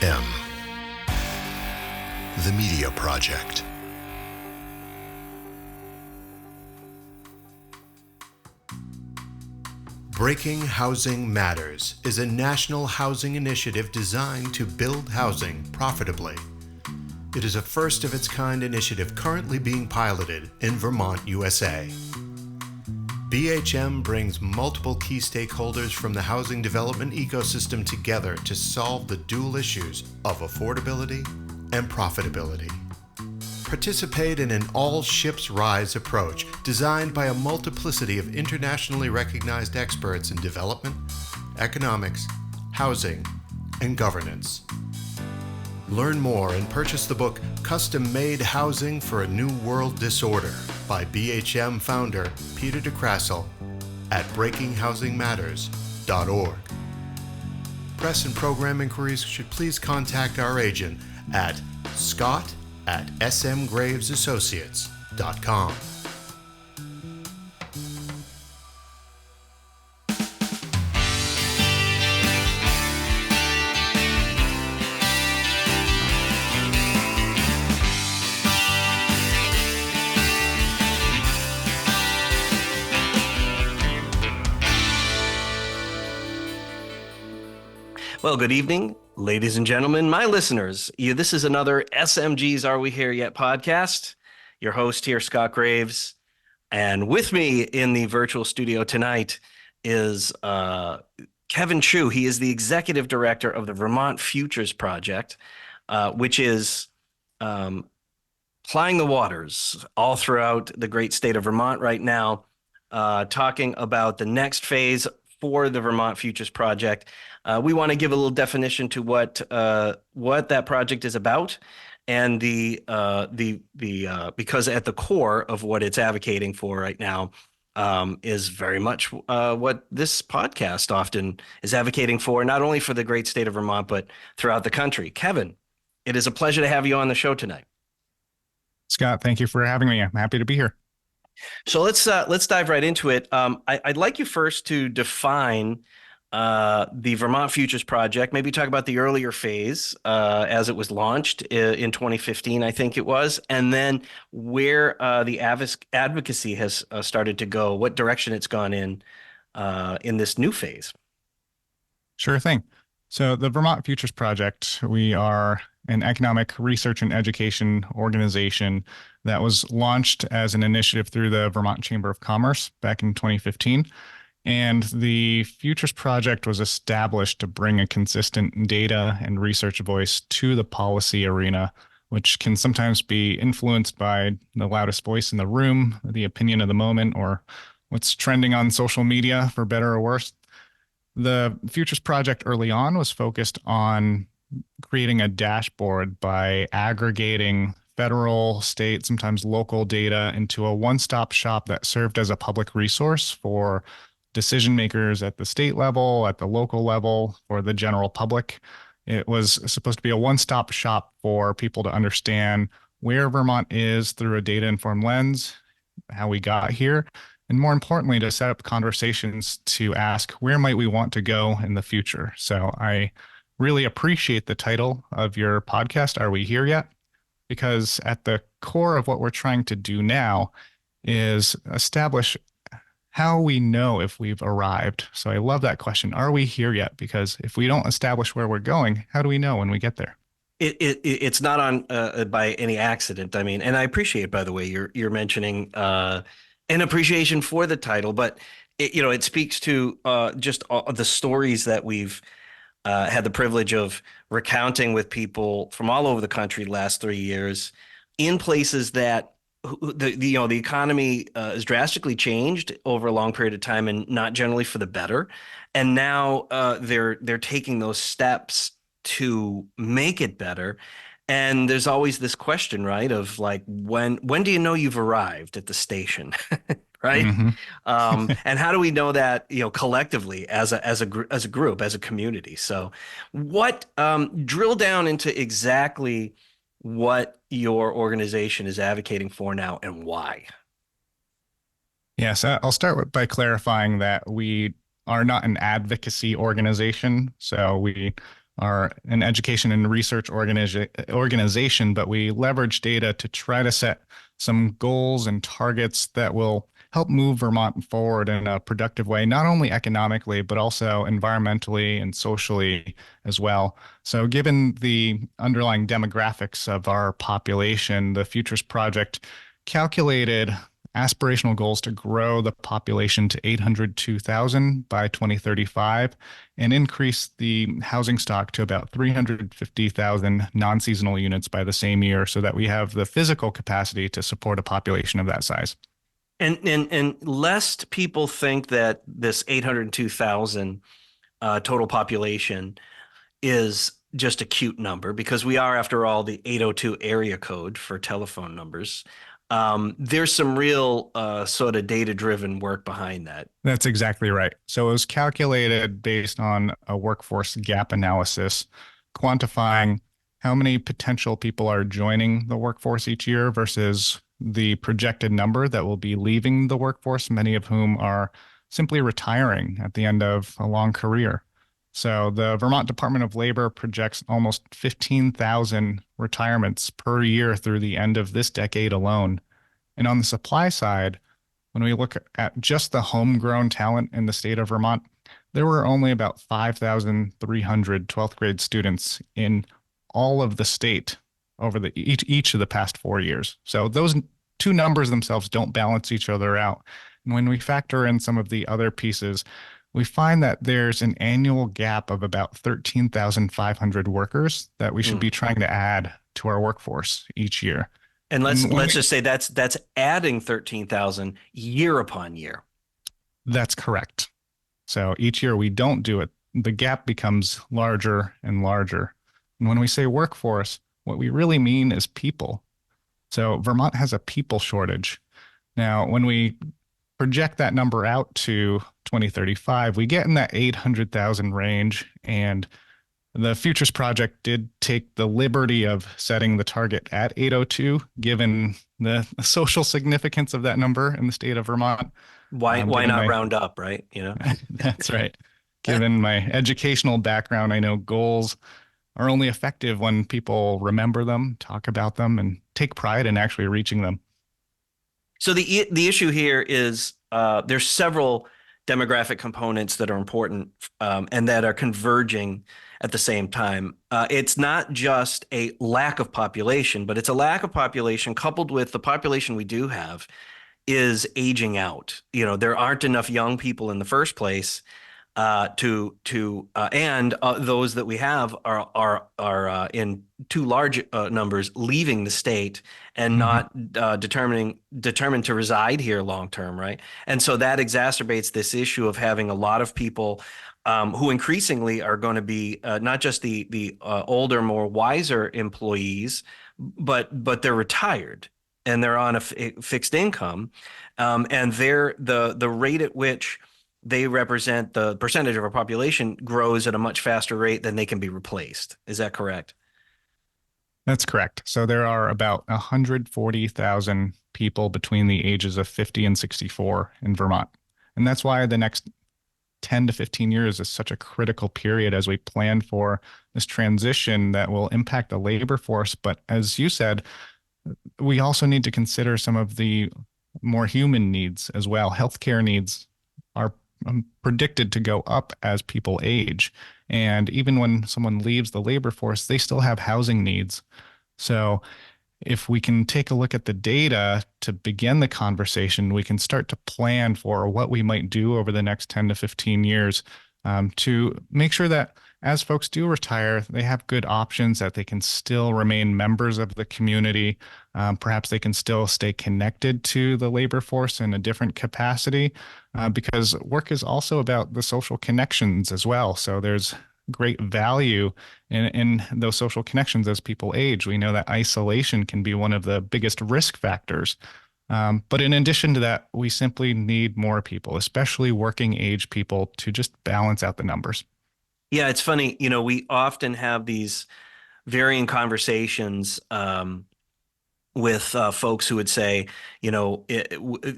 The Media Project. Breaking Housing Matters is a national housing initiative designed to build housing profitably. It is a first-of-its-kind initiative currently being piloted in Vermont, USA. BHM brings multiple key stakeholders from the housing development ecosystem together to solve the dual issues of affordability and profitability. Participate in an all-ships-rise approach designed by a multiplicity of internationally recognized experts in development, economics, housing, and governance. Learn more and purchase the book Custom-Made Housing for a New World Disorder by BHM founder Peter DeCrassel at breakinghousingmatters.org. Press and program inquiries should please contact our agent at scott@smgravesassociates.com. Well, good evening, ladies and gentlemen, my listeners. This is another SMG's Are We Here Yet podcast. Your host here, Scott Graves. And with me in the virtual studio tonight is Kevin Chu. He is the executive director of the Vermont Futures Project, which is plying the waters all throughout the great state of Vermont right now, talking about the next phase for the Vermont Futures Project. We want to give a little definition to what that project is about, and because at the core of what it's advocating for right now is very much what this podcast often is advocating for, not only for the great state of Vermont but throughout the country. Kevin, it is a pleasure to have you on the show tonight. Scott, thank you for having me. I'm happy to be here. So let's dive right into it. I'd like you first to define the Vermont Futures Project, maybe talk about the earlier phase as it was launched in 2015, I think it was, and then where the advocacy has started to go, what direction it's gone in this new phase. Sure thing. So the Vermont Futures Project, we are an economic research and education organization that was launched as an initiative through the Vermont Chamber of Commerce back in 2015. And the Futures Project was established to bring a consistent data and research voice to the policy arena, which can sometimes be influenced by the loudest voice in the room, the opinion of the moment, or what's trending on social media, for better or worse. The Futures Project early on was focused on creating a dashboard by aggregating federal, state, sometimes local data into a one-stop shop that served as a public resource for decision makers at the state level, at the local level, for the general public. It was supposed to be a one-stop shop for people to understand where Vermont is through a data-informed lens, how we got here, and more importantly, to set up conversations to ask, where might we want to go in the future? So I really appreciate the title of your podcast, Are We Here Yet? Because at the core of what we're trying to do now is establish how we know if we've arrived. So I love that question. Are we here yet? Because if we don't establish where we're going, how do we know when we get there? It's not on by any accident. I mean, and I appreciate, by the way, you're mentioning an appreciation for the title, but it speaks to just all the stories that we've had the privilege of recounting with people from all over the country the last 3 years in places that the economy has drastically changed over a long period of time, and not generally for the better. And now they're taking those steps to make it better. And there's always this question, right, of like, when do you know you've arrived at the station? Right. Mm-hmm. And how do we know that, collectively as a group, as a community? So what drill down into exactly what your organization is advocating for now and why. Yes, I'll start by clarifying that we are not an advocacy organization. So we are an education and research organization, but we leverage data to try to set some goals and targets that will help move Vermont forward in a productive way, not only economically, but also environmentally and socially as well. So given the underlying demographics of our population, the Futures Project calculated aspirational goals to grow the population to 802,000 by 2035 and increase the housing stock to about 350,000 non-seasonal units by the same year so that we have the physical capacity to support a population of that size. And lest people think that this 802,000 total population is just a cute number, because we are, after all, the 802 area code for telephone numbers. There's some real sort of data-driven work behind that. That's exactly right. So it was calculated based on a workforce gap analysis, quantifying how many potential people are joining the workforce each year versus the projected number that will be leaving the workforce, many of whom are simply retiring at the end of a long career. So the Vermont Department of Labor projects almost 15,000 retirements per year through the end of this decade alone. And on the supply side, when we look at just the homegrown talent in the state of Vermont, there were only about 5,300 12th grade students in all of the state over each of the past 4 years. So those two numbers themselves don't balance each other out. And when we factor in some of the other pieces, we find that there's an annual gap of about 13,500 workers that we should be trying to add to our workforce each year. And let's just say that's adding 13,000 year upon year. That's correct. So each year we don't do it, the gap becomes larger and larger. And when we say workforce, what we really mean is people. So Vermont has a people shortage. Now, when we project that number out to 2035, we get in that 800,000 range. And the Futures Project did take the liberty of setting the target at 802, given the social significance of that number in the state of Vermont. Why not round up, right? You know, That's right. Given my educational background, I know goals are only effective when people remember them, talk about them, and take pride in actually reaching them. So the issue here is there's several demographic components that are important and that are converging at the same time. It's not just a lack of population, but it's a lack of population coupled with the population we do have is aging out. You know, there aren't enough young people in the first place and those that we have are in too large numbers leaving the state and not determined to reside here long term, right? And so that exacerbates this issue of having a lot of people who increasingly are going to be not just the older, more wiser employees, but they're retired and they're on a fixed income, and they're the rate at which they represent the percentage of our population grows at a much faster rate than they can be replaced. Is that correct? That's correct. So there are about 140,000 people between the ages of 50 and 64 in Vermont. And that's why the next 10 to 15 years is such a critical period as we plan for this transition that will impact the labor force. But as you said, we also need to consider some of the more human needs as well. Healthcare needs are predicted to go up as people age. And even when someone leaves the labor force, they still have housing needs. So if we can take a look at the data to begin the conversation, we can start to plan for what we might do over the next 10 to 15 years to make sure that as folks do retire, they have good options, that they can still remain members of the community. Perhaps they can still stay connected to the labor force in a different capacity, because work is also about the social connections as well. So there's great value in those social connections as people age. We know that isolation can be one of the biggest risk factors. But in addition to that, we simply need more people, especially working age people, to just balance out the numbers. Yeah, it's funny. You know, we often have these varying conversations with folks who would say,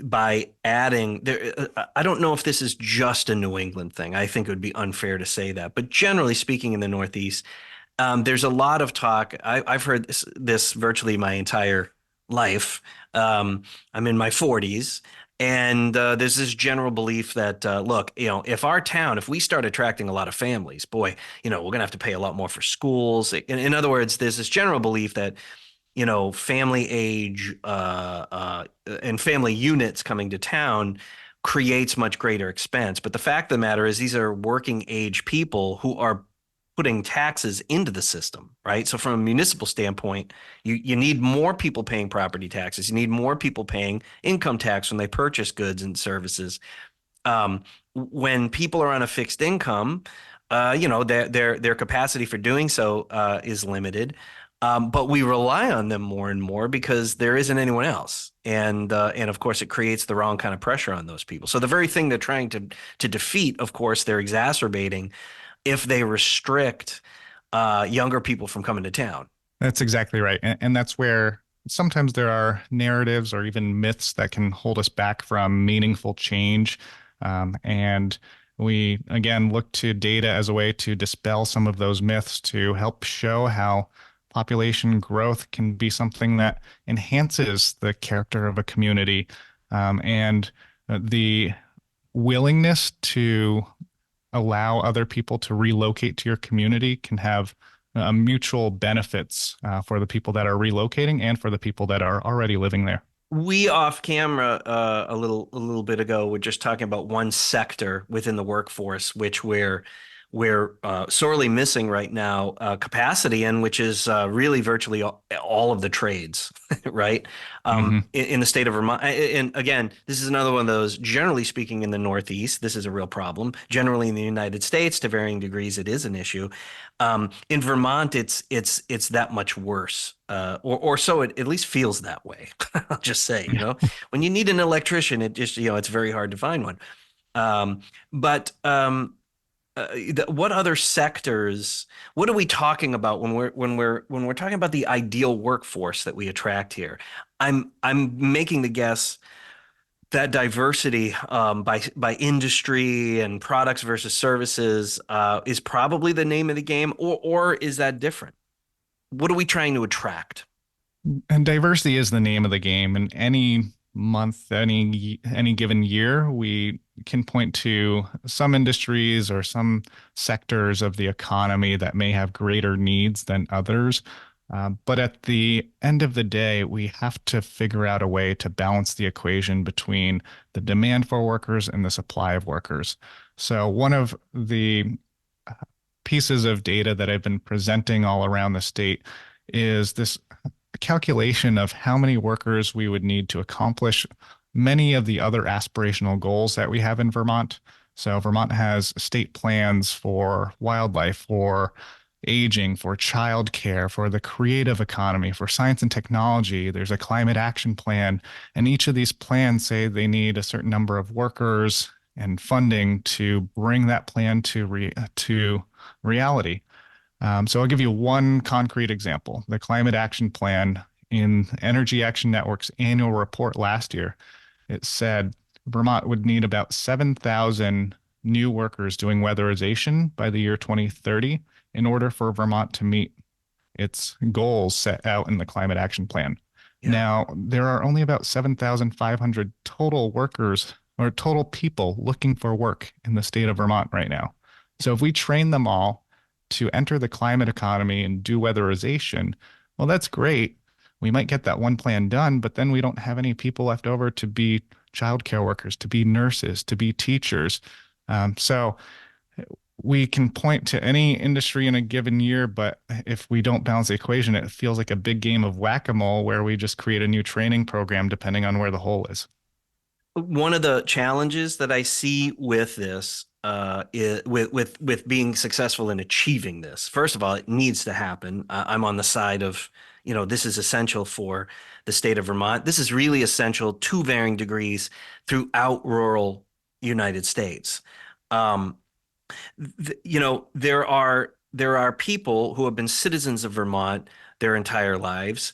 by adding there, I don't know if this is just a New England thing. I think it would be unfair to say that, but generally speaking, in the Northeast, there's a lot of talk. I've heard this virtually my entire life. I'm in my 40s, and there's this general belief that, look, if we start attracting a lot of families, boy, we're going to have to pay a lot more for schools. In other words, there's this general belief that family age and family units coming to town creates much greater expense. But the fact of the matter is, these are working age people who are putting taxes into the system, right? So from a municipal standpoint, you need more people paying property taxes. You need more people paying income tax when they purchase goods and services. When people are on a fixed income, their capacity for doing so is limited. But we rely on them more and more because there isn't anyone else, and of course it creates the wrong kind of pressure on those people. So the very thing they're trying to defeat, of course, they're exacerbating if they restrict younger people from coming to town. That's exactly right. And that's where sometimes there are narratives or even myths that can hold us back from meaningful change. And we, again, look to data as a way to dispel some of those myths to help show how population growth can be something that enhances the character of a community. And the willingness to allow other people to relocate to your community can have mutual benefits for the people that are relocating and for the people that are already living there. We off camera a little bit ago were just talking about one sector within the workforce, which we're sorely missing right now capacity in, which is really virtually all of the trades, right? In the state of Vermont. And again, this is another one of those, generally speaking, in the Northeast, this is a real problem. Generally in the United States, to varying degrees, it is an issue. In Vermont, it's that much worse, or so it at least feels that way. I'll just say, when you need an electrician, it just, it's very hard to find one. But what other sectors? What are we talking about when we're talking about the ideal workforce that we attract here? I'm making the guess that diversity by industry and products versus services is probably the name of the game, or is that different? What are we trying to attract? And diversity is the name of the game. And any month, any given year, we can point to some industries or some sectors of the economy that may have greater needs than others. But at the end of the day, we have to figure out a way to balance the equation between the demand for workers and the supply of workers. So one of the pieces of data that I've been presenting all around the state is this calculation of how many workers we would need to accomplish many of the other aspirational goals that we have in Vermont. So Vermont has state plans for wildlife, for aging, for childcare, for the creative economy, for science and technology. There's a climate action plan, and each of these plans say they need a certain number of workers and funding to bring that plan to reality. So I'll give you one concrete example. The Climate Action Plan in Energy Action Network's annual report last year, it said Vermont would need about 7,000 new workers doing weatherization by the year 2030 in order for Vermont to meet its goals set out in the Climate Action Plan. Yeah. Now, there are only about 7,500 total workers or total people looking for work in the state of Vermont right now. So if we train them all to enter the climate economy and do weatherization, well, that's great. We might get that one plan done, but then we don't have any people left over to be childcare workers, to be nurses, to be teachers. So we can point to any industry in a given year, but if we don't balance the equation, it feels like a big game of whack-a-mole where we just create a new training program depending on where the hole is. One of the challenges that I see with this is with being successful in achieving this. First of all, it needs to happen. I'm on the side of, this is essential for the state of Vermont. This is really essential to varying degrees throughout rural United States. There are people who have been citizens of Vermont their entire lives.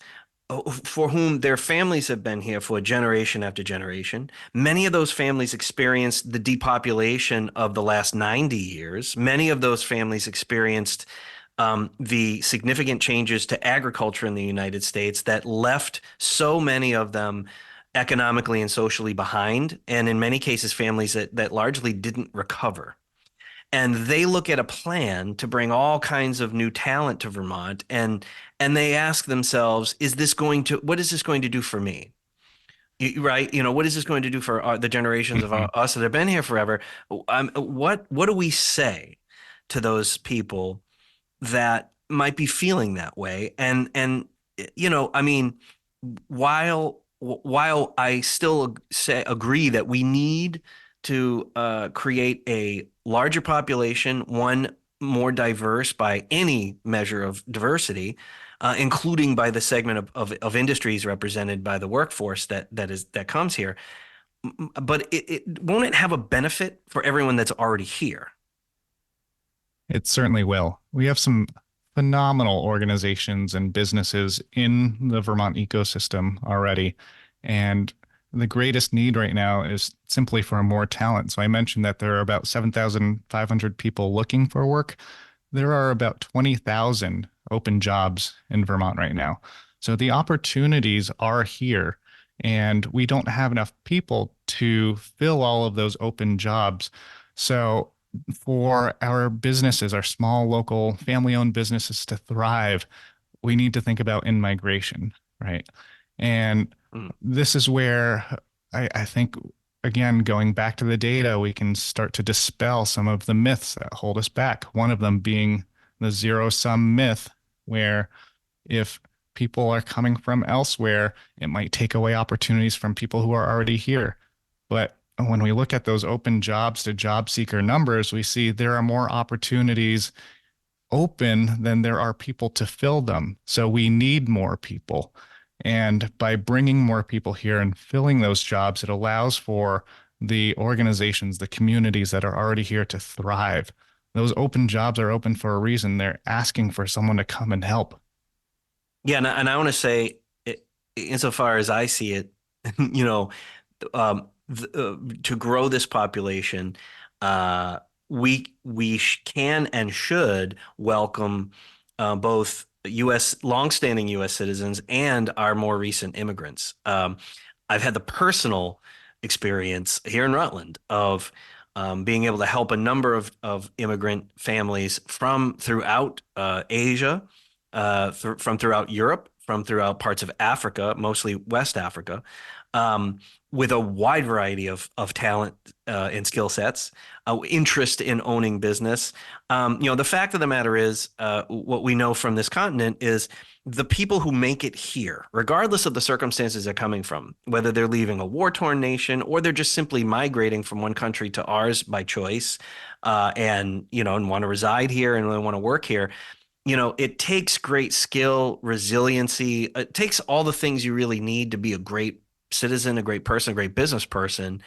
for whom their families have been here for generation after generation. Many of those families experienced the depopulation of the last 90 years. Many of those families experienced the significant changes to agriculture in the United States that left so many of them economically and socially behind, and in many cases, families that largely didn't recover. And they look at a plan to bring all kinds of new talent to Vermont, and they ask themselves, what is this going to do for me? Right? What is this going to do for the generations of Mhm. us that have been here forever? What do we say to those people that might be feeling that way? And I mean, while I still agree that we need to create a larger population, one more diverse by any measure of diversity, including by the segment of industries represented by the workforce that comes here. But won't it have a benefit for everyone that's already here? It certainly will. We have some phenomenal organizations and businesses in the Vermont ecosystem already. And the greatest need right now is simply for more talent. So I mentioned that there are about 7,500 people looking for work. There are about 20,000 open jobs in Vermont right now. So the opportunities are here, and we don't have enough people to fill all of those open jobs. So for our businesses, our small local family owned businesses to thrive, we need to think about in migration, right? And Mm. this is where I think, again, going back to the data, we can start to dispel some of the myths that hold us back. One of them being the zero sum myth, where if people are coming from elsewhere, it might take away opportunities from people who are already here. But when we look at those open jobs to job seeker numbers, we see there are more opportunities open than there are people to fill them. So we need more people. And by bringing more people here and filling those jobs, it allows for the organizations, the communities that are already here to thrive. Those open jobs are open for a reason. They're asking for someone to come and help. Yeah, and I want to say, insofar as I see it, you know, to grow this population, we can and should welcome both U.S. longstanding U.S. citizens and our more recent immigrants. I've had the personal experience here in Rutland of being able to help a number of immigrant families from throughout Asia, from throughout Europe, from throughout parts of Africa, mostly West Africa, um, with a wide variety of talent and skill sets, interest in owning business. The fact of the matter is, what we know from this continent is the people who make it here, regardless of the circumstances they're coming from, whether they're leaving a war-torn nation or they're just simply migrating from one country to ours by choice, and want to reside here and want to work here. It takes great skill, resiliency. It takes all the things you really need to be a great citizen, a great person, a great business person.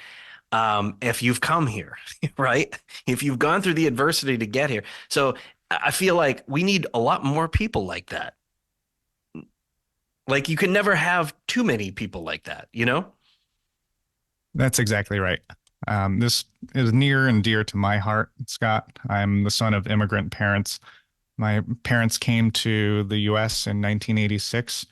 If you've come here, right? If you've gone through the adversity to get here. So I feel like we need a lot more people like that. Like you can never have too many people like that? That's exactly right. This is near and dear to my heart, Scott. I'm the son of immigrant parents. My parents came to the US in 1986,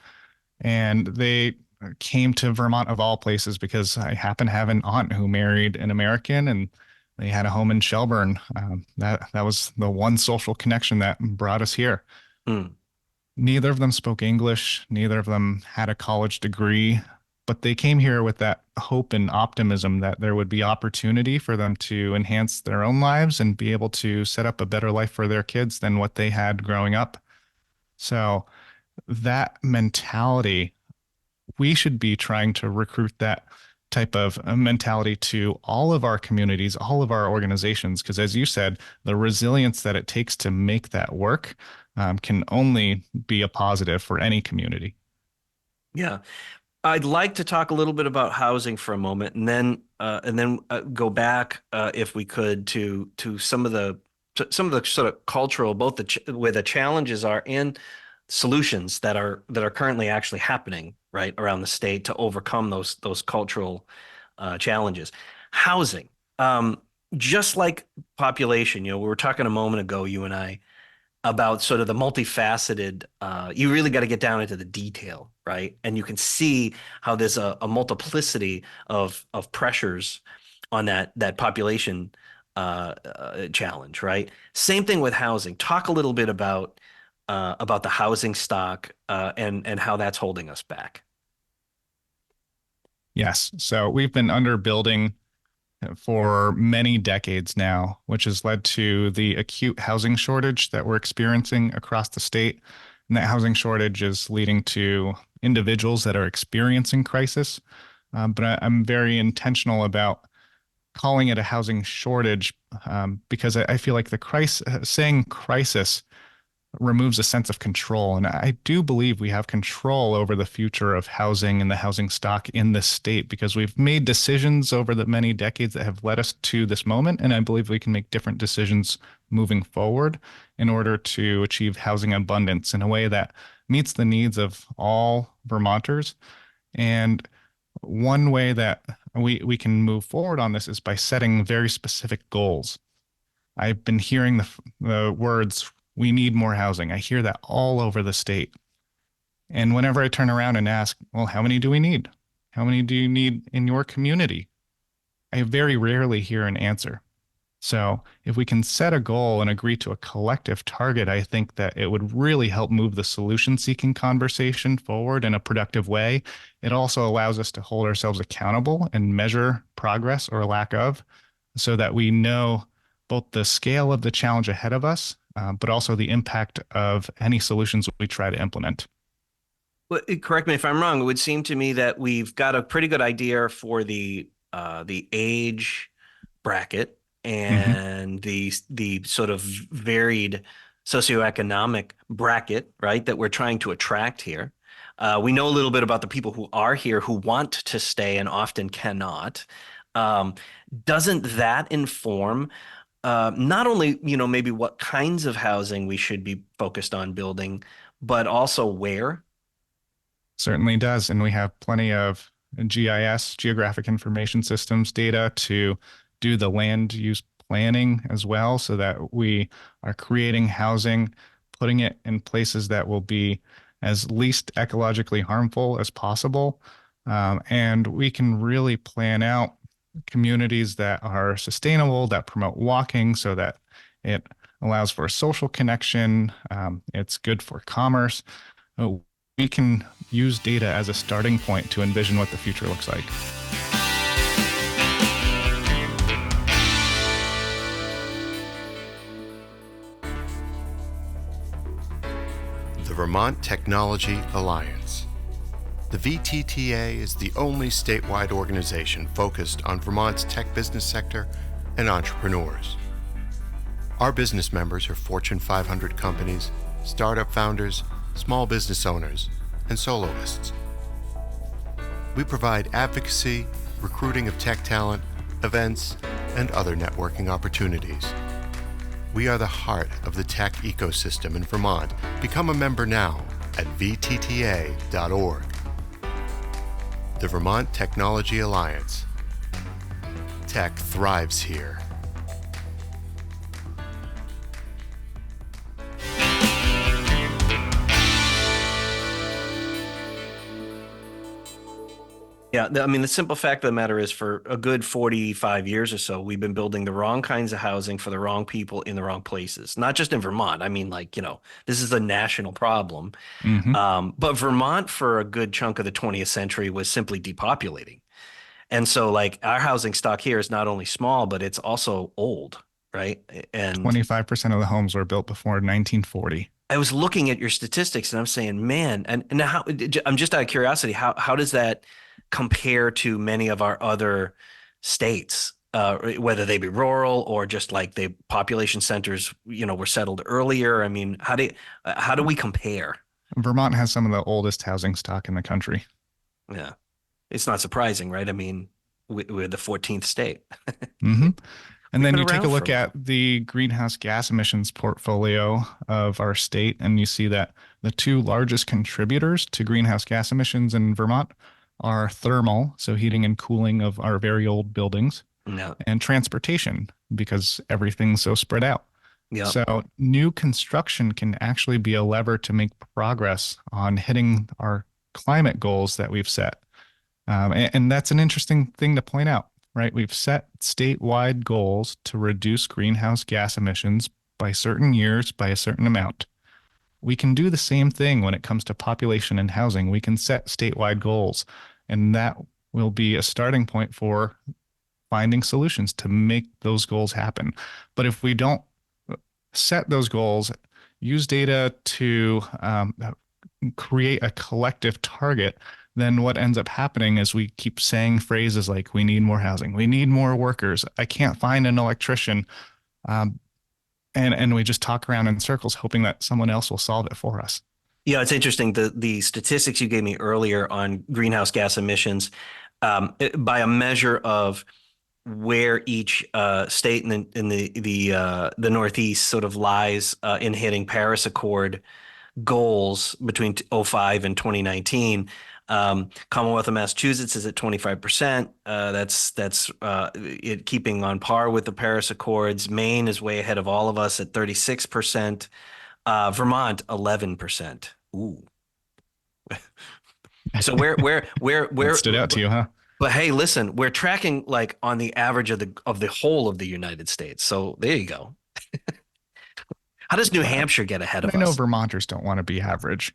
and they came to Vermont of all places because I happen to have an aunt who married an American, and they had a home in Shelburne. That was the one social connection that brought us here. Mm. Neither of them spoke English, neither of them had a college degree, but they came here with that hope and optimism that there would be opportunity for them to enhance their own lives and be able to set up a better life for their kids than what they had growing up. So that mentality, we should be trying to recruit that type of mentality to all of our communities, all of our organizations, because as you said, the resilience that it takes to make that work can only be a positive for any community. Yeah. I'd like to talk a little bit about housing for a moment, and then go back, if we could, to some of the sort of cultural, both where the challenges are and solutions that are currently actually happening right around the state to overcome those cultural challenges. Housing, just like population, we were talking a moment ago, you and I, about sort of the multifaceted, you really got to get down into the detail, right? And you can see how there's a multiplicity of pressures on that population challenge, right? Same thing with housing. Talk a little bit about the housing stock and how that's holding us back. Yes. So we've been underbuilding for many decades now, which has led to the acute housing shortage that we're experiencing across the state. And that housing shortage is leading to individuals that are experiencing crisis. But I'm very intentional about calling it a housing shortage because I feel like the saying crisis removes a sense of control. And I do believe we have control over the future of housing and the housing stock in this state because we've made decisions over the many decades that have led us to this moment. And I believe we can make different decisions moving forward in order to achieve housing abundance in a way that meets the needs of all Vermonters. And one way that we can move forward on this is by setting very specific goals. I've been hearing the words, we need more housing. I hear that all over the state. And whenever I turn around and ask, well, how many do we need? How many do you need in your community? I very rarely hear an answer. So if we can set a goal and agree to a collective target, I think that it would really help move the solution-seeking conversation forward in a productive way. It also allows us to hold ourselves accountable and measure progress or lack of, so that we know both the scale of the challenge ahead of us, but also the impact of any solutions we try to implement. Well, correct me if I'm wrong. It would seem to me that we've got a pretty good idea for the age bracket and the sort of varied socioeconomic bracket, right, that we're trying to attract here. We know a little bit about the people who are here who want to stay and often cannot. Doesn't that inform not only, maybe what kinds of housing we should be focused on building, but also where? Certainly does. And we have plenty of GIS, geographic information systems data to do the land use planning as well, so that we are creating housing, putting it in places that will be as least ecologically harmful as possible. And we can really plan out communities that are sustainable, that promote walking so that it allows for a social connection. It's good for commerce. We can use data as a starting point to envision what the future looks like. The Vermont Technology Alliance. The VTTA is the only statewide organization focused on Vermont's tech business sector and entrepreneurs. Our business members are Fortune 500 companies, startup founders, small business owners, and soloists. We provide advocacy, recruiting of tech talent, events, and other networking opportunities. We are the heart of the tech ecosystem in Vermont. Become a member now at vtta.org. The Vermont Technology Alliance. Tech thrives here. Yeah, I mean, the simple fact of the matter is for a good 45 years or so, we've been building the wrong kinds of housing for the wrong people in the wrong places, not just in Vermont. I mean, this is a national problem. But Vermont, for a good chunk of the 20th century, was simply depopulating. And so, our housing stock here is not only small, but it's also old, right? And 25% of the homes were built before 1940. I was looking at your statistics and I'm saying, man, and how, I'm just out of curiosity, how does that compare to many of our other states, whether they be rural or just like the population centers, were settled earlier? I mean, how do we compare? Vermont has some of the oldest housing stock in the country. Yeah, it's not surprising, right? I mean, we're the 14th state. And We've then been you take a around for look a at while. the greenhouse gas emissions portfolio of our state, and you see that the two largest contributors to greenhouse gas emissions in Vermont are thermal, so heating and cooling of our very old buildings, No. and transportation, because everything's so spread out. Yep. So new construction can actually be a lever to make progress on hitting our climate goals that we've set. And that's an interesting thing to point out, right? We've set statewide goals to reduce greenhouse gas emissions by certain years by a certain amount. We can do the same thing when it comes to population and housing. We can set statewide goals, and that will be a starting point for finding solutions to make those goals happen. But if we don't set those goals, use data to create a collective target, then what ends up happening is we keep saying phrases like, we need more housing, we need more workers, I can't find an electrician. Um, and we just talk around in circles, hoping that someone else will solve it for us. Yeah, it's interesting. The statistics you gave me earlier on greenhouse gas emissions, by a measure of where each state in the Northeast sort of lies in hitting Paris Accord goals between '05 and 2019. Commonwealth of Massachusetts is at 25%. That's it keeping on par with the Paris Accords. Maine is way ahead of all of us at 36%. Vermont 11%. Ooh. So That stood out to you, huh? but hey, listen, we're tracking like on the average of the whole of the United States. So there you go. How does New Well, Hampshire get ahead of I know us? Vermonters don't want to be average.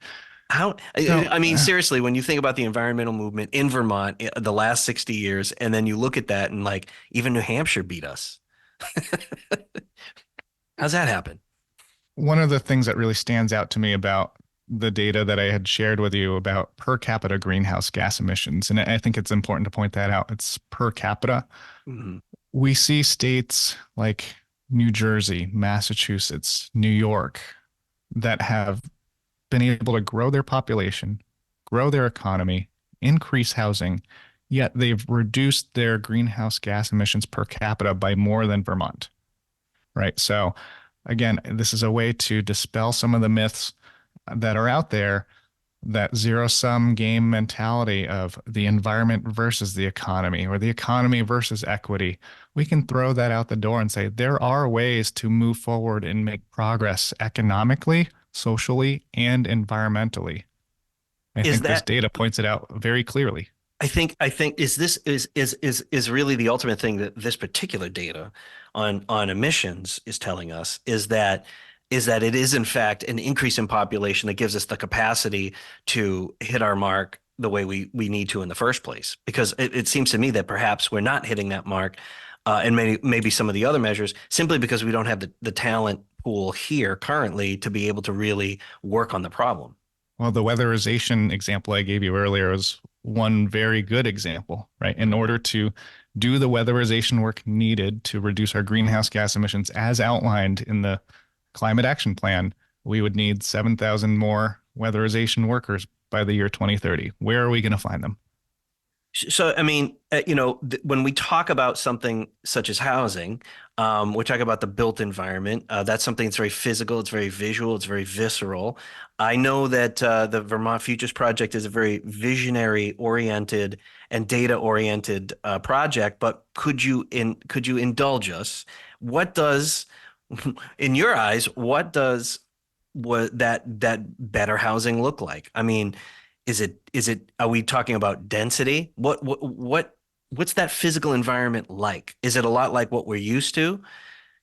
How, So, I mean, seriously, when you think about the environmental movement in Vermont the last 60 years, and then you look at that and like even New Hampshire beat us. How's that happen? one of the things that really stands out to me about the data that I had shared with you about per capita greenhouse gas emissions, and I think it's important to point that out, it's per capita. Mhm. We see states like New Jersey, Massachusetts, New York that have been able to grow their population, grow their economy, increase housing, yet they've reduced their greenhouse gas emissions per capita by more than Vermont, right? So, again, this is a way to dispel some of the myths that are out there, that zero sum game mentality of the environment versus the economy or the economy versus equity. We can throw that out the door and say there are ways to move forward and make progress economically, socially, and environmentally. I Is think this that data points it out very clearly. I think is this is really the ultimate thing that this particular data on emissions is telling us is that it is in fact an increase in population that gives us the capacity to hit our mark the way we need to in the first place. Because it seems to me that perhaps we're not hitting that mark, and maybe some of the other measures simply because we don't have the talent pool here currently to be able to really work on the problem. Well, the weatherization example I gave you earlier was one very good example, right? In order to do the weatherization work needed to reduce our greenhouse gas emissions as outlined in the climate action plan, we would need 7,000 more weatherization workers by the year 2030. Where are we going to find them? So, I mean, when we talk about something such as housing, we talk about the built environment. That's something that's very physical, it's very visual, it's very visceral. I know that the Vermont Futures Project is a very visionary oriented and data oriented project, but could you indulge us? What does, in your eyes, what that better housing look like? I mean, is it are we talking about density? What's that physical environment like? Is it a lot like what we're used to?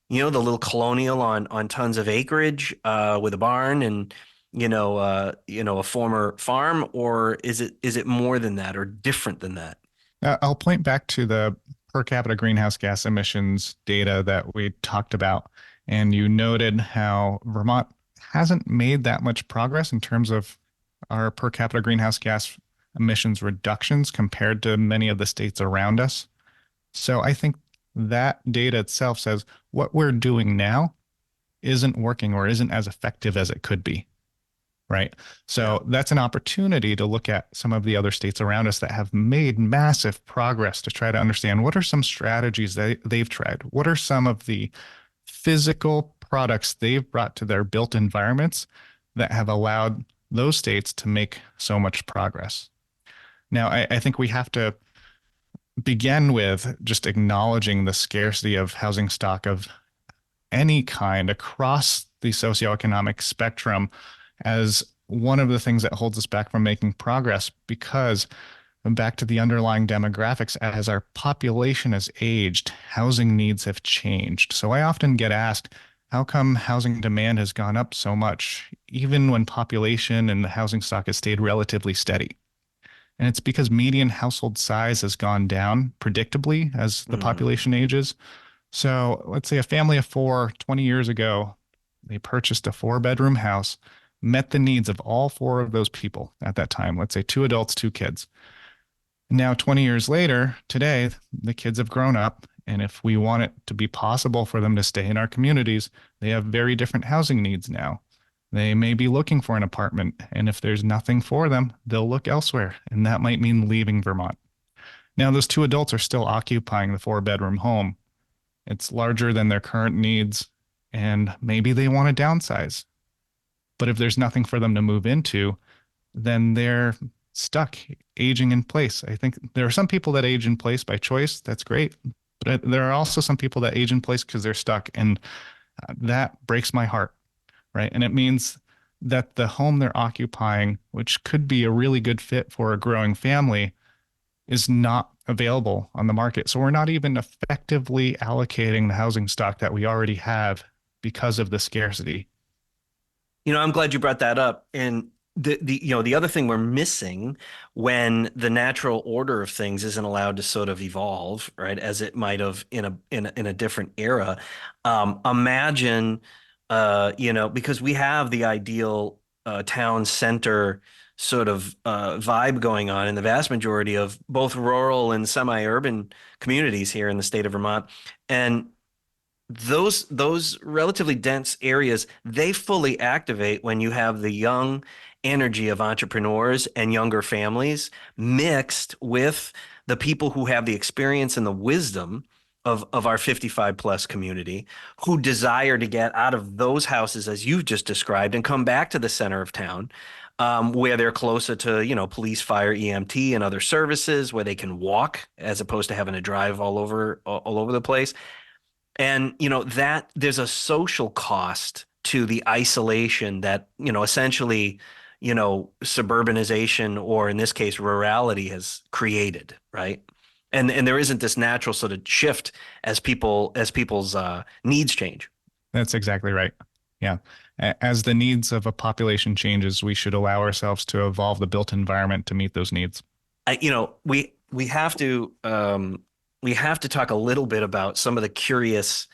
The little colonial on tons of acreage with a barn and a former farm, or is it more than that or different than that? I'll point back to the per capita greenhouse gas emissions data that we talked about. And you noted how Vermont hasn't made that much progress in terms of our per capita greenhouse gas emissions reductions compared to many of the states around us. So I think that data itself says what we're doing now isn't working or isn't as effective as it could be. right? So that's an opportunity to look at some of the other states around us that have made massive progress to try to understand what are some strategies that they've tried? What are some of the physical products they've brought to their built environments that have allowed those states to make so much progress? Now, I think we have to begin with just acknowledging the scarcity of housing stock of any kind across the socioeconomic spectrum as one of the things that holds us back from making progress, because back to the underlying demographics, as our population has aged, housing needs have changed. So I often get asked, how come housing demand has gone up so much, even when population and the housing stock has stayed relatively steady? And it's because median household size has gone down predictably as the population ages. So let's say a family of four, 20 years ago, they purchased a 4-bedroom house, met the needs of all four of those people at that time. Let's say 2 adults, 2 kids. Now, 20 years later, today, the kids have grown up. And if we want it to be possible for them to stay in our communities, they have very different housing needs now. They may be looking for an apartment. And if there's nothing for them, they'll look elsewhere. And that might mean leaving Vermont. Now, those 2 adults are still occupying the 4-bedroom home. It's larger than their current needs, and maybe they want to downsize. But if there's nothing for them to move into, then they're stuck aging in place. I think there are some people that age in place by choice. That's great. But there are also some people that age in place because they're stuck. And that breaks my heart, right? And it means that the home they're occupying, which could be a really good fit for a growing family, is not available on the market. So we're not even effectively allocating the housing stock that we already have because of the scarcity. I'm glad you brought that up. And the other thing we're missing when the natural order of things isn't allowed to sort of evolve, right, as it might have in a different era. Imagine, because we have the ideal town center sort of vibe going on in the vast majority of both rural and semi-urban communities here in the state of Vermont. And those relatively dense areas, they fully activate when you have the young energy of entrepreneurs and younger families mixed with the people who have the experience and the wisdom of our 55 plus community, who desire to get out of those houses, as you've just described, and come back to the center of town, where they're closer to, police, fire, EMT, and other services, where they can walk as opposed to having to drive all over the place. And, that there's a social cost to the isolation that, essentially, suburbanization, or in this case, rurality, has created, right? And there isn't this natural sort of shift as people's needs change. That's exactly right. Yeah. As the needs of a population changes, we should allow ourselves to evolve the built environment to meet those needs. We have to talk a little bit about some of the curious,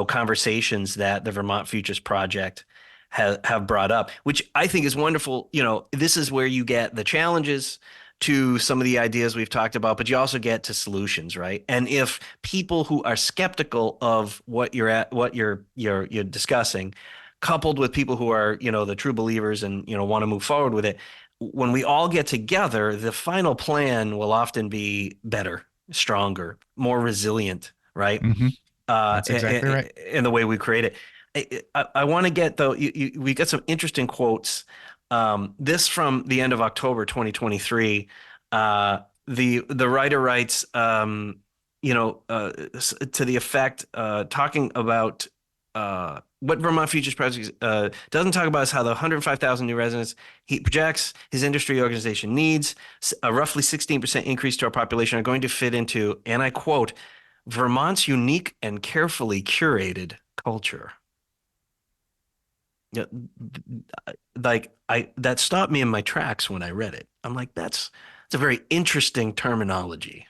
conversations that the Vermont Futures Project have brought up, which I think is wonderful. This is where you get the challenges to some of the ideas we've talked about, but you also get to solutions, right? And if people who are skeptical of what you're discussing, coupled with people who are, the true believers and, want to move forward with it, when we all get together, the final plan will often be better, stronger, more resilient, right? Mm-hmm. That's exactly right. In the way we create it. I want to get, though, we got some interesting quotes. This from the end of October 2023. The writer writes, to the effect, talking about what Vermont Futures Project doesn't talk about is how the 105,000 new residents he projects his industry organization needs, a roughly 16% increase to our population, are going to fit into, and I quote, Vermont's unique and carefully curated culture. Yeah, that stopped me in my tracks when I read it. I'm like, it's a very interesting terminology.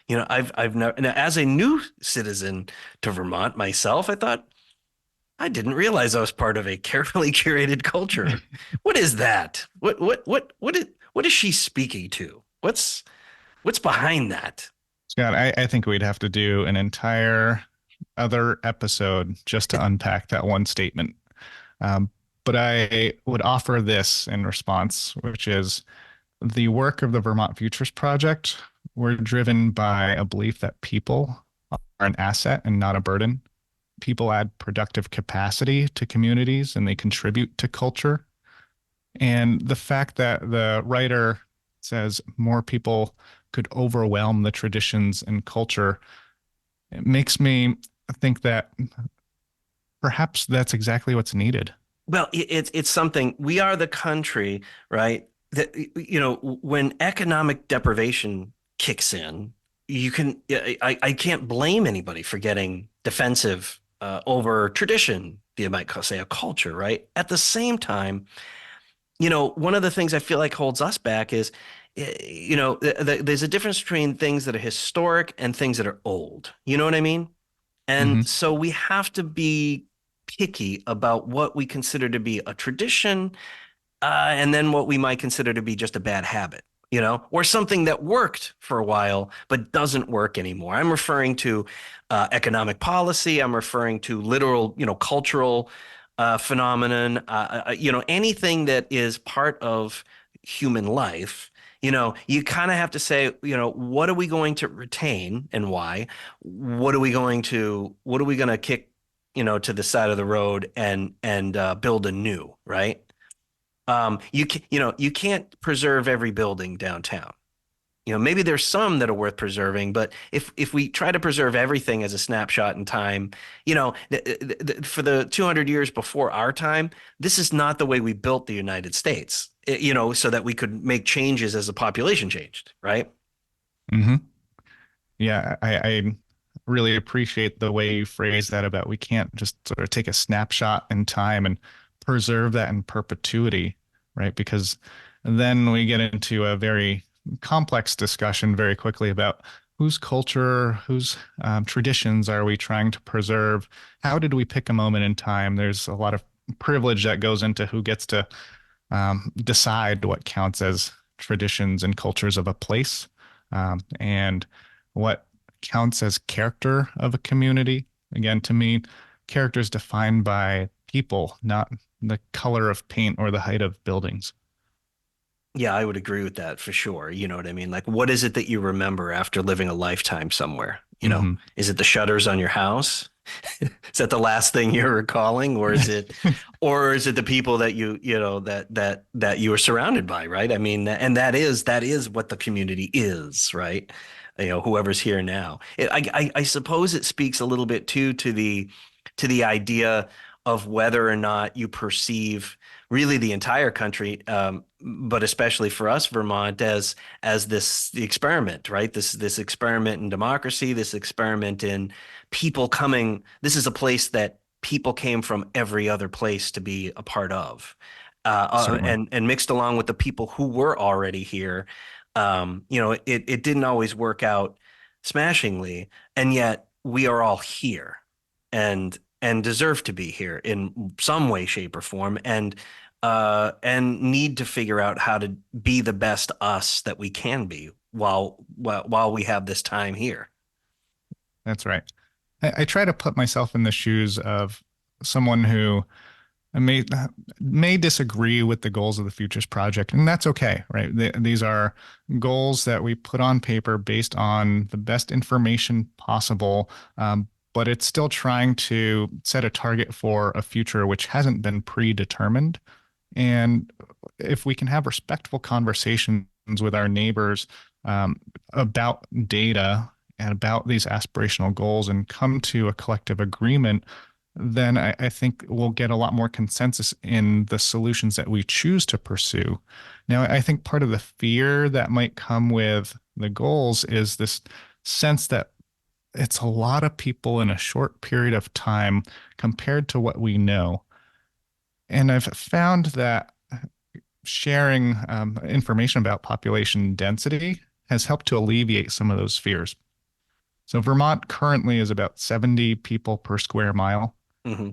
I've never, now, as a new citizen to Vermont myself, I thought, I didn't realize I was part of a carefully curated culture. What is that? What is she speaking to? What's behind that? Scott, I think we'd have to do an entire other episode just to unpack that one statement. But I would offer this in response, which is the work of the Vermont Futures Project. We're driven by a belief that people are an asset and not a burden. People add productive capacity to communities and they contribute to culture. And the fact that the writer says more people could overwhelm the traditions and culture, it makes me think that perhaps that's exactly what's needed. Well, it's something. We are the country, right? That when economic deprivation kicks in, you can. I can't blame anybody for getting defensive over tradition. You might say a culture, right? At the same time, one of the things I feel like holds us back is, there's a difference between things that are historic and things that are old. You know what I mean? And Hmm. so we have to be picky about what we consider to be a tradition, and then what we might consider to be just a bad habit, or something that worked for a while but doesn't work anymore. I'm referring to economic policy. I'm referring to literal, cultural phenomenon. Anything that is part of human life. You kind of have to say, what are we going to retain and why? What are we going to kick, to the side of the road and build anew, right? You can't preserve every building downtown. Maybe there's some that are worth preserving, but if we try to preserve everything as a snapshot in time, for the 200 years before our time, this is not the way we built the United States, so that we could make changes as the population changed, right? Hmm. Yeah, I really appreciate the way you phrase that about we can't just sort of take a snapshot in time and preserve that in perpetuity, right? Because then we get into a very complex discussion very quickly about whose culture, whose traditions are we trying to preserve? How did we pick a moment in time? There's a lot of privilege that goes into who gets to decide what counts as traditions and cultures of a place, and what counts as character of a community. Again, to me, character is defined by people, not the color of paint or the height of buildings. Yeah, I would agree with that for sure. You know what I mean? Like, what is it that you remember after living a lifetime somewhere? Hmm. Is it the shutters on your house? Is that the last thing you're recalling, or is it the people that that you were surrounded by, right? I mean, and that is what the community is, right? Whoever's here now. I suppose it speaks a little bit too to the idea of whether or not you perceive really the entire country, but especially for us, Vermont, as this the experiment, right? This experiment in democracy, this experiment in people coming. This is a place that people came from every other place to be a part of, Certainly. and mixed along with the people who were already here. It didn't always work out smashingly, and yet we are all here, and deserve to be here in some way, shape, or form, and need to figure out how to be the best us that we can be while we have this time here. That's right. I try to put myself in the shoes of someone who may disagree with the goals of the Futures Project, and that's okay, right? These are goals that we put on paper based on the best information possible, but it's still trying to set a target for a future which hasn't been predetermined. And if we can have respectful conversations with our neighbors about data and about these aspirational goals and come to a collective agreement, then I think we'll get a lot more consensus in the solutions that we choose to pursue. Now, I think part of the fear that might come with the goals is this sense that it's a lot of people in a short period of time compared to what we know. And I've found that sharing information about population density has helped to alleviate some of those fears. So Vermont currently is about 70 people per square mile. Hmm.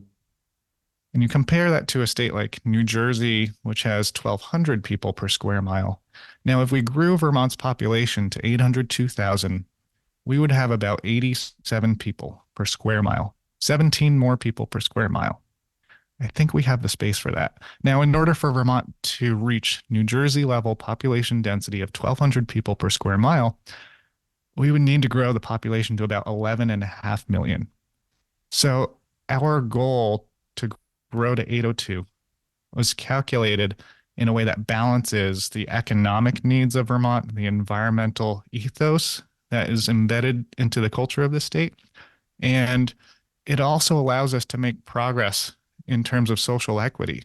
And you compare that to a state like New Jersey, which has 1,200 people per square mile. Now, if we grew Vermont's population to 802,000, we would have about 87 people per square mile, 17 more people per square mile. I think we have the space for that. Now, in order for Vermont to reach New Jersey level population density of 1,200 people per square mile, we would need to grow the population to about 11.5 million. So our goal to grow to 802 was calculated in a way that balances the economic needs of Vermont, the environmental ethos that is embedded into the culture of the state, and it also allows us to make progress in terms of social equity,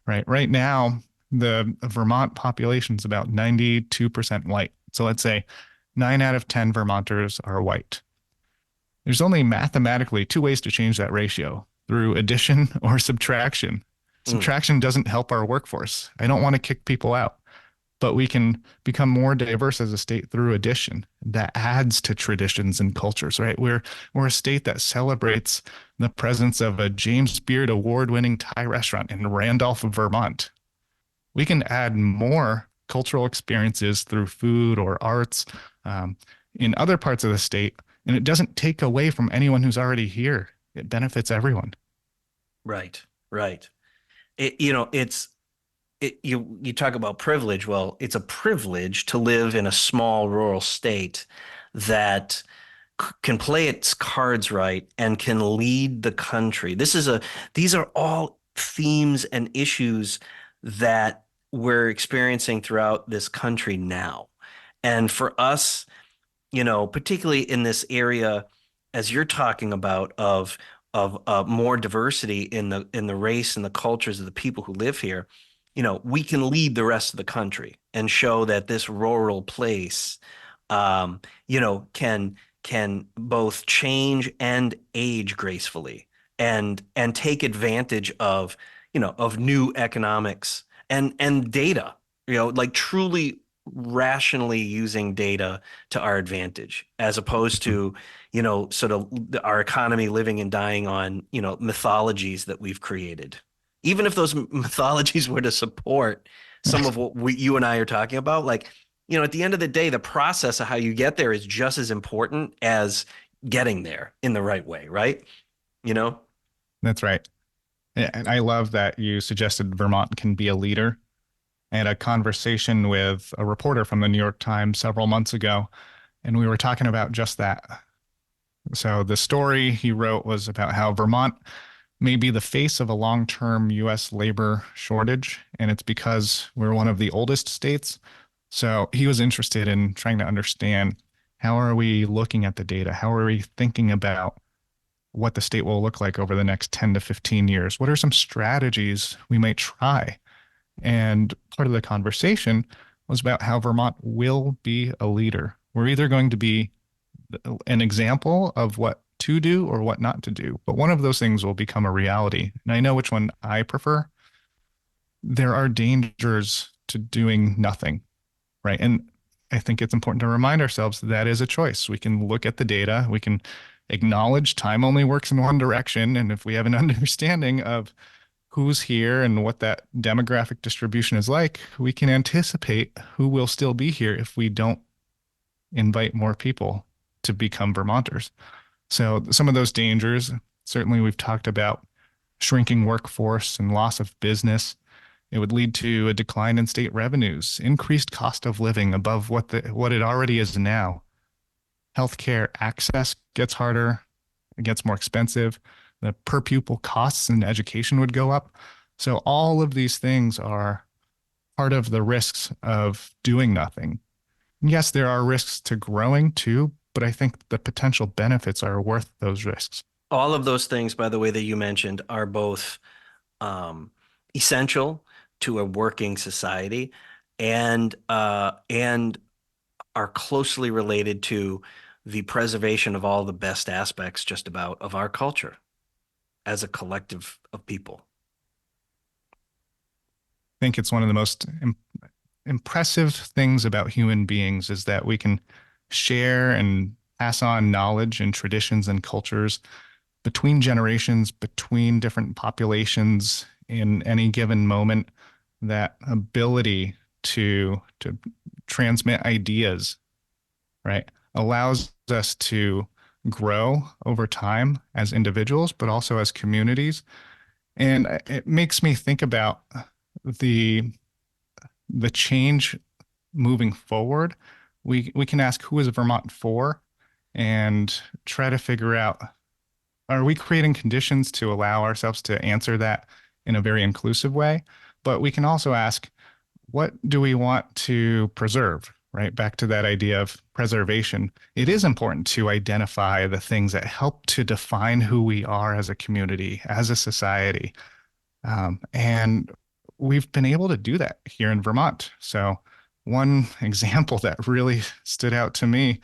right? Right now, the Vermont population is about 92% white. So let's say 9 out of 10 Vermonters are white. There's only mathematically two ways to change that ratio, through addition or subtraction. Subtraction doesn't help our workforce. I don't want to kick people out, but we can become more diverse as a state through addition. That adds to traditions and cultures, right? We're a state that celebrates the presence of a James Beard award-winning Thai restaurant in Randolph, Vermont. We can add more cultural experiences through food or arts in other parts of the state, and it doesn't take away from anyone who's already here. It benefits everyone. Right, right. You talk about privilege. Well, it's a privilege to live in a small rural state that can play its cards right and can lead the country. These are all themes and issues that we're experiencing throughout this country now. And for us, particularly in this area, as you're talking about, of more diversity in the race and the cultures of the people who live here, we can lead the rest of the country and show that this rural place, can both change and age gracefully, and take advantage of new economics and data, like truly rationally using data to our advantage, as opposed to, sort of our economy living and dying on, mythologies that we've created. Even if those mythologies were to support some of what you and I are talking about, like, at the end of the day, the process of how you get there is just as important as getting there in the right way, right? That's right. And I love that you suggested Vermont can be a leader. I had a conversation with a reporter from the New York Times several months ago, and we were talking about just that. So the story he wrote was about how Vermont may be the face of a long-term U.S. labor shortage, and it's because we're one of the oldest states. So he was interested in trying to understand, how are we looking at the data? How are we thinking about what the state will look like over the next 10 to 15 years? What are some strategies we might try? And part of the conversation was about how Vermont will be a leader. We're either going to be an example of what to do or what not to do, but one of those things will become a reality. And I know which one I prefer. There are dangers to doing nothing, right? And I think it's important to remind ourselves that is a choice. We can look at the data, we can acknowledge time only works in one direction. And if we have an understanding of who's here and what that demographic distribution is like, we can anticipate who will still be here if we don't invite more people to become Vermonters. So some of those dangers, certainly we've talked about shrinking workforce and loss of business. It would lead to a decline in state revenues, increased cost of living above what it already is now. Healthcare access gets harder, it gets more expensive. The per pupil costs in education would go up. So all of these things are part of the risks of doing nothing. And yes, there are risks to growing too, but I think the potential benefits are worth those risks. All of those things, by the way, that you mentioned are both essential to a working society and are closely related to the preservation of all the best aspects just about of our culture as a collective of people. I think it's one of the most impressive things about human beings is that we can share and pass on knowledge and traditions and cultures between generations, between different populations in any given moment. That ability to transmit ideas, right, allows us to grow over time as individuals, but also as communities. And it makes me think about the change moving forward. We can ask, who is Vermont for, and try to figure out, are we creating conditions to allow ourselves to answer that in a very inclusive way? But we can also ask, what do we want to preserve? Right? Back to that idea of preservation. It is important to identify the things that help to define who we are as a community, as a society. And we've been able to do that here in Vermont. So one example that really stood out to me,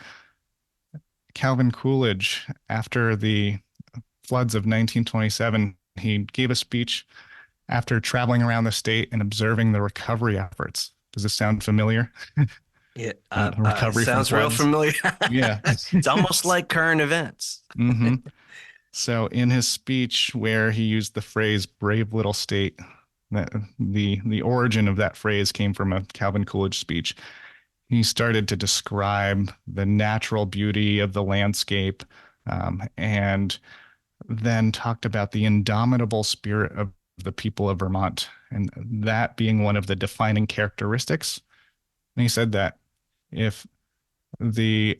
Calvin Coolidge, after the floods of 1927, he gave a speech after traveling around the state and observing the recovery efforts. Does this sound familiar? Yeah, Recovery from sounds real floods. familiar. Yeah. It's almost like current events. Mm-hmm. So in his speech, where he used the phrase "brave little state," that the origin of that phrase came from a Calvin Coolidge speech. He started to describe the natural beauty of the landscape, and then talked about the indomitable spirit of the people of Vermont, and that being one of the defining characteristics. And he said that if the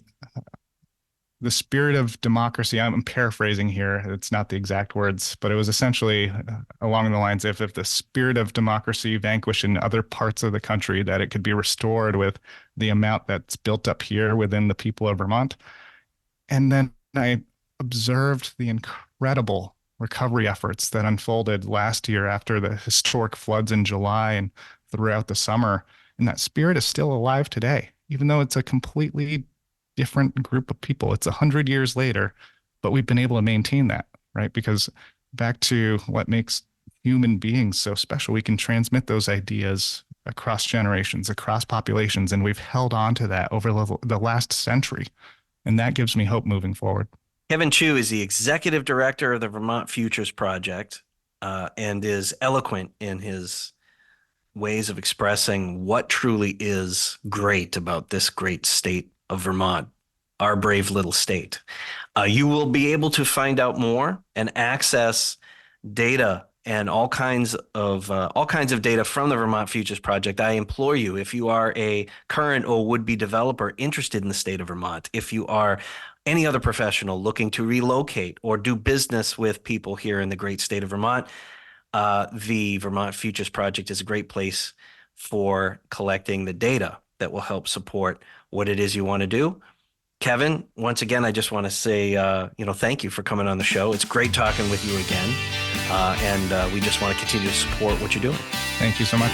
spirit of democracy, I'm paraphrasing here, it's not the exact words, but it was essentially along the lines of, if the spirit of democracy vanquished in other parts of the country, that it could be restored with the amount that's built up here within the people of Vermont. And then I observed the incredible recovery efforts that unfolded last year after the historic floods in July and throughout the summer. And that spirit is still alive today, even though it's a completely different group of people. It's 100 years later, but we've been able to maintain that, right? Because back to what makes human beings so special, we can transmit those ideas across generations, across populations, and we've held on to that over the last century. And that gives me hope moving forward. Kevin Chu is the executive director of the Vermont Futures Project, and is eloquent in his ways of expressing what truly is great about this great state of Vermont, our brave little state. You will be able to find out more and access data and all kinds of data from the Vermont Futures Project. I implore you, if you are a current or would-be developer interested in the state of Vermont, if you are any other professional looking to relocate or do business with people here in the great state of Vermont, the Vermont Futures Project is a great place for collecting the data that will help support what it is you want to do. Kevin, once again, I just want to say, thank you for coming on the show. It's great talking with you again. And we just want to continue to support what you're doing. Thank you so much.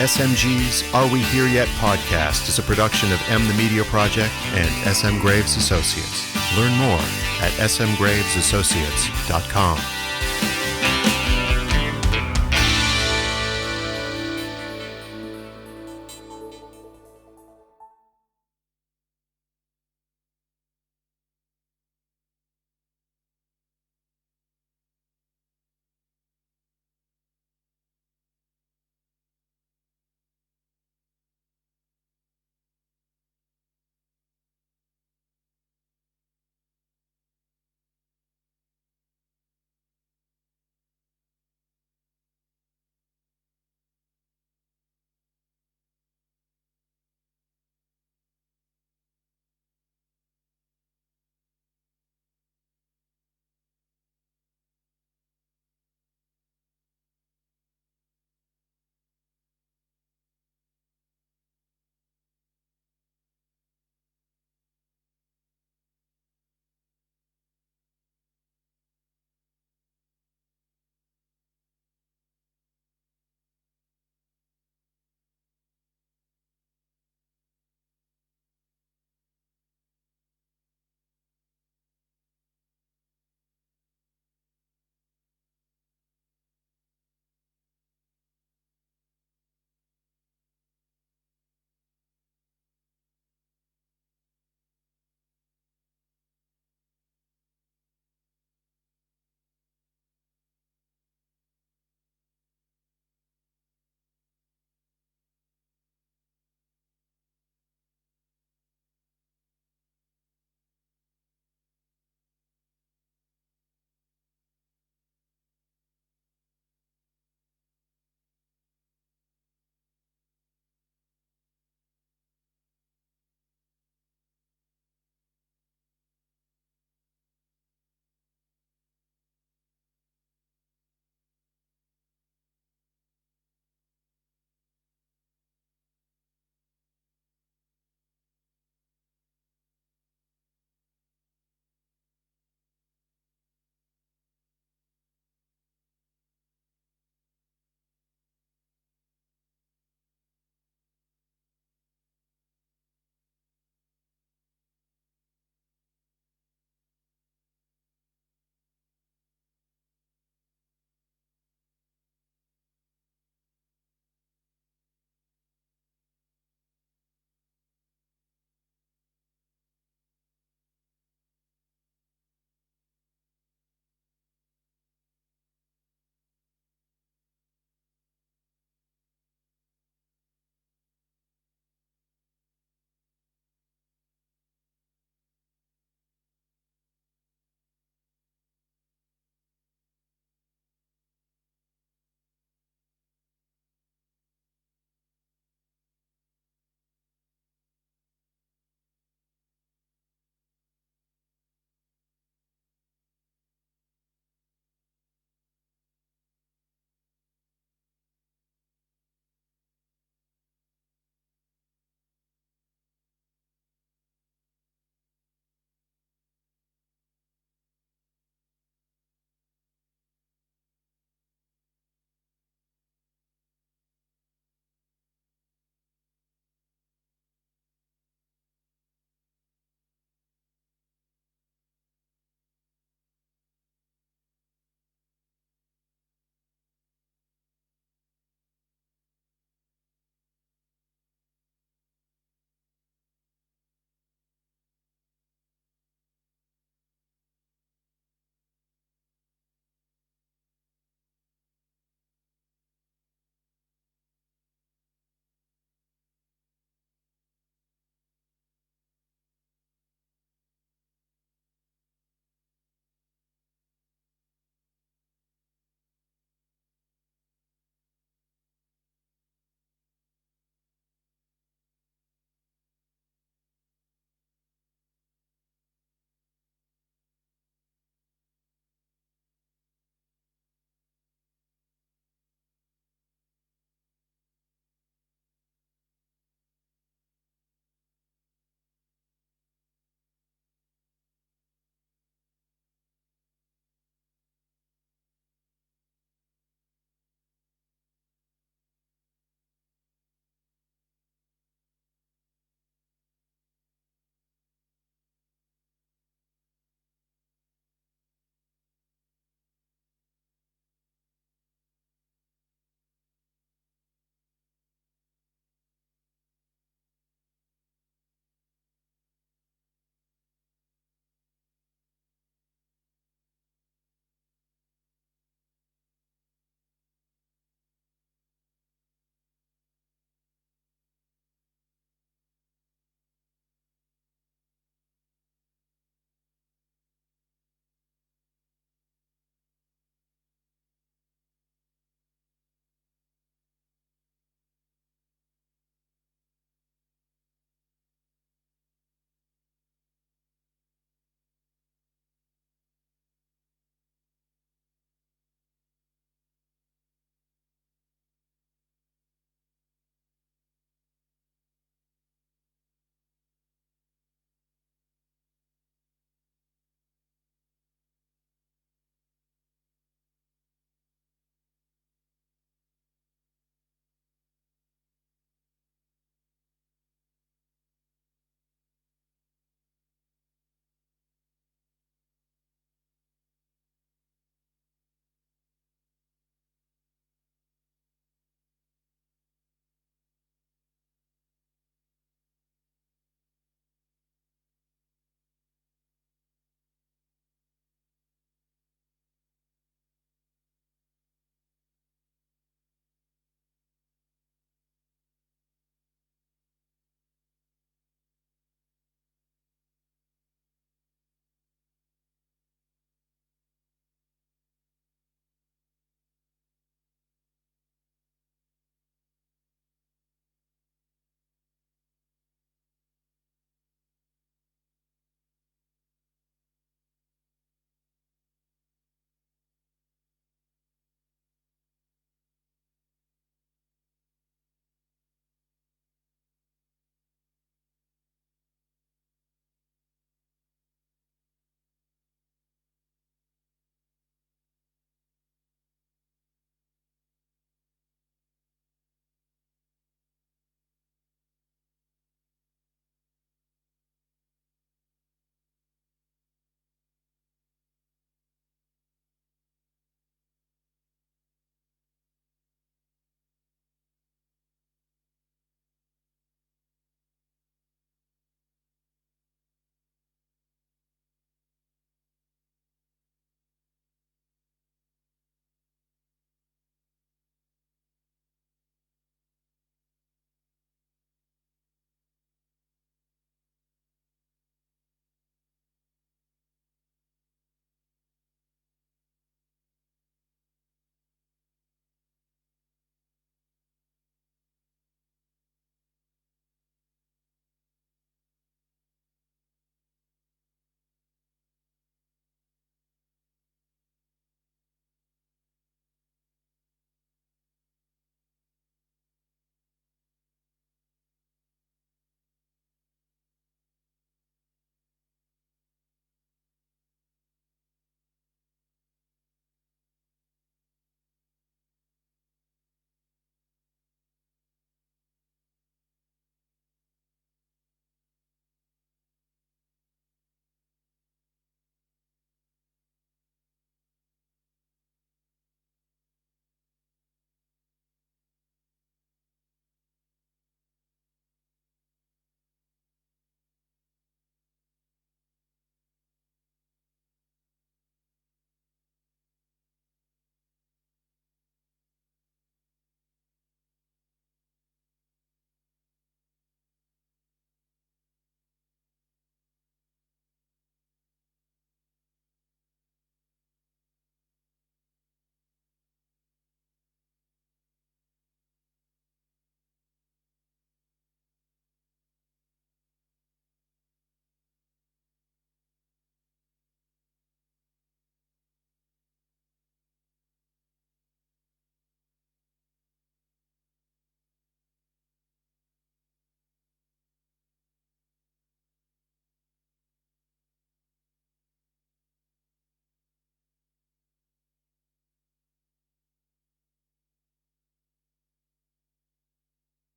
SMG's Are We Here Yet podcast is a production of M the Media Project and SM Graves Associates. Learn more at smgravesassociates.com.